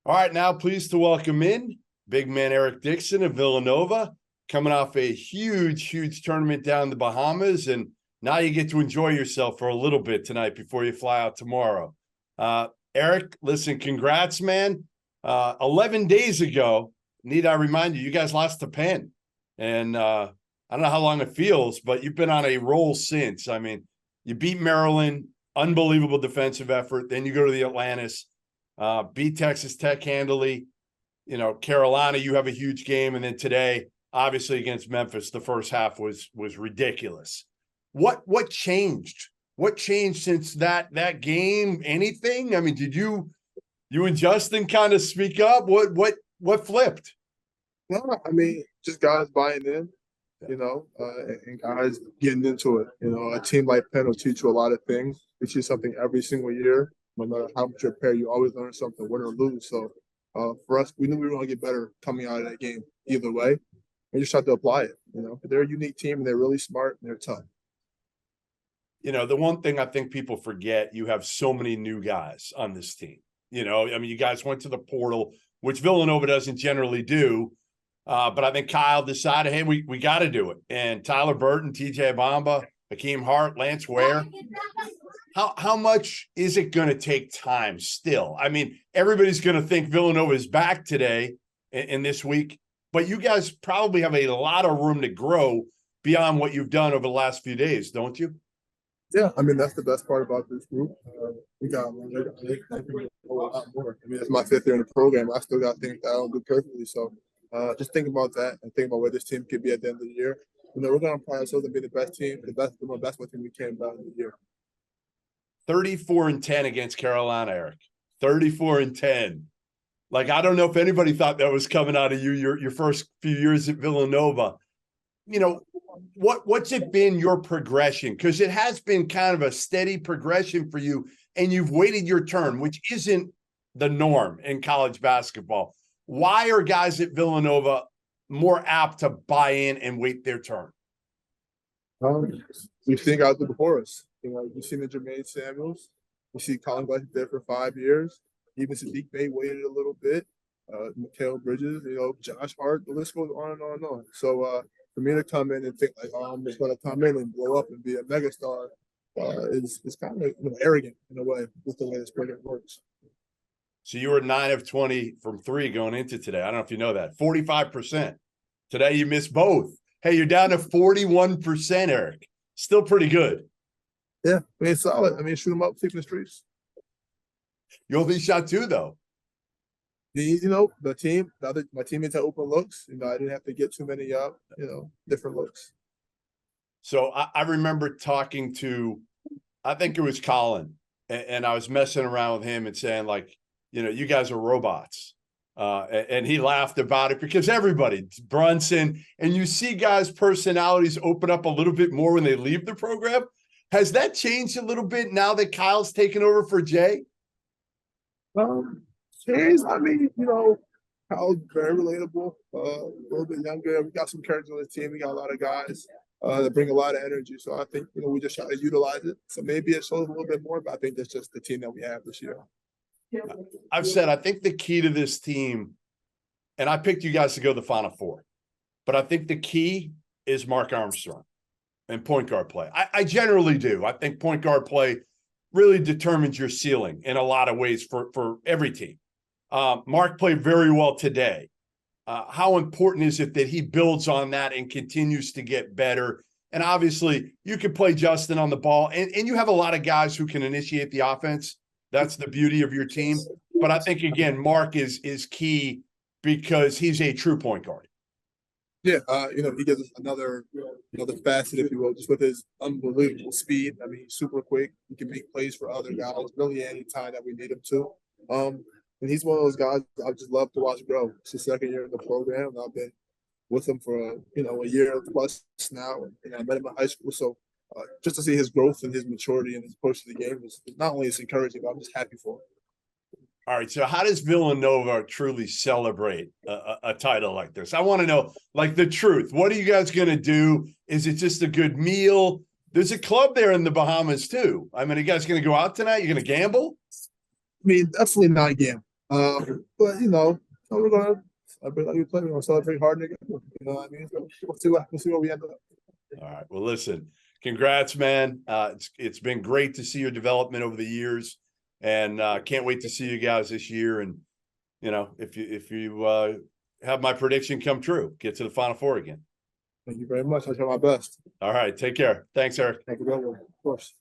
All right, now pleased to welcome in big man Eric Dixon of Villanova, coming off a huge tournament down in the Bahamas, and now you get to enjoy yourself for a little bit tonight before you fly out tomorrow. Eric, listen, congrats, man. 11 days ago, need I remind you, you guys lost to Penn, and I don't know how long it feels, but you've been on a roll since. I mean, you beat Maryland, unbelievable defensive effort. Then you go to the Atlantis. Beat Texas Tech handily. You know, Carolina, you have a huge game, and then today, obviously against Memphis, the first half was ridiculous. What changed? What changed since that game? Anything? I mean, did you and Justin kind of speak up? What flipped? No, I mean, just guys buying in, and guys getting into it. You know, a team like Penn will teach you a lot of things. Teach you something every single year. No matter how much you prepare, you always learn something, win or lose. So for us, we knew we were going to get better coming out of that game either way. We just had to apply it. You know, they're a unique team, and they're really smart, and they're tough. You know, the one thing I think people forget, you have so many new guys on this team. You know, I mean, you guys went to the portal, which Villanova doesn't generally do. But I think Kyle decided, hey, we got to do it. And Tyler Burton, TJ Bamba, Hakeem Hart, Lance Ware. How much is it going to take time still? I mean, everybody's going to think Villanova is back today and this week, but you guys probably have a lot of room to grow beyond what you've done over the last few days, don't you? Yeah, I mean, that's the best part about this group. We got a lot more. I mean, it's my fifth year in the program. I still got things that I don't do perfectly. So just think about that and think about where this team could be at the end of the year. You know, we're going to apply ourselves and be the best team, the best team we can by the end of the year. 34-10 against Carolina, Eric. 34-10. Like, I don't know if anybody thought that was coming out of you your first few years at Villanova. You know, what's it been, your progression? Because it has been kind of a steady progression for you, and you've waited your turn, which isn't the norm in college basketball. Why are guys at Villanova more apt to buy in and wait their turn? We've seen guys before us. You know, you've seen the Jermaine Samuels. You see Colin Gleick there for 5 years. Even Sadiq Bey waited a little bit. Mikal Bridges, you know, Josh Hart. The list goes on and on and on. So for me to come in and think like, oh, I'm just going to come in and blow up and be a megastar is kind of arrogant in a way with the way this program works. So you were 9 of 20 from three going into today. I don't know if you know that. 45%. Today you missed both. Hey, you're down to 41%, Eric. Still pretty good. Yeah, I mean, it's solid. I mean, shoot them up, sleep in the streets. You only shot two, though. You know, my teammates had open looks. You know, I didn't have to get too many different looks. So I remember talking to, I think it was Colin, and I was messing around with him and saying, like, you know, you guys are robots. And he laughed about it because everybody, Brunson, and you see guys' personalities open up a little bit more when they leave the program. Has that changed a little bit now that Kyle's taken over for Jay? Changed. I mean, you know, Kyle's very relatable. A little bit younger. We got some characters on the team. We got a lot of guys that bring a lot of energy. So I think, you know, we just try to utilize it. So maybe it shows a little bit more, but I think that's just the team that we have this year. I've said I think the key to this team, and I picked you guys to go to the Final Four, but I think the key is Mark Armstrong and point guard play. I generally do. I think point guard play really determines your ceiling in a lot of ways for every team. Mark played very well today. How important is it that he builds on that and continues to get better? And obviously, you can play Justin on the ball, and you have a lot of guys who can initiate the offense. That's the beauty of your team. But I think, again, Mark is key because he's a true point guard. Yeah, you know, he gives us another, the facet, if you will, just with his unbelievable speed. I mean, he's super quick. He can make plays for other guys really any time that we need him to. And he's one of those guys I just love to watch grow. It's his second year in the program, and I've been with him for a year plus now. And I met him in high school, so just to see his growth and his maturity and his approach to the game is not only is encouraging, but I'm just happy for him. All right, so how does Villanova truly celebrate a title like this? I want to know, like, the truth. What are you guys going to do? Is it just a good meal? There's a club there in the Bahamas, too. I mean, are you guys going to go out tonight? You're going to gamble? I mean, definitely not gamble. But we're gonna celebrate like we play. We're gonna celebrate hard together. You know what I mean? So we'll see where we end up. All right. Well, listen, congrats, man. It's been great to see your development over the years, and can't wait to see you guys this year. And if you have my prediction come true, get to the Final Four again. Thank you very much. I'll try my best. All right. Take care. Thanks, Eric. Thank you very much. Of course.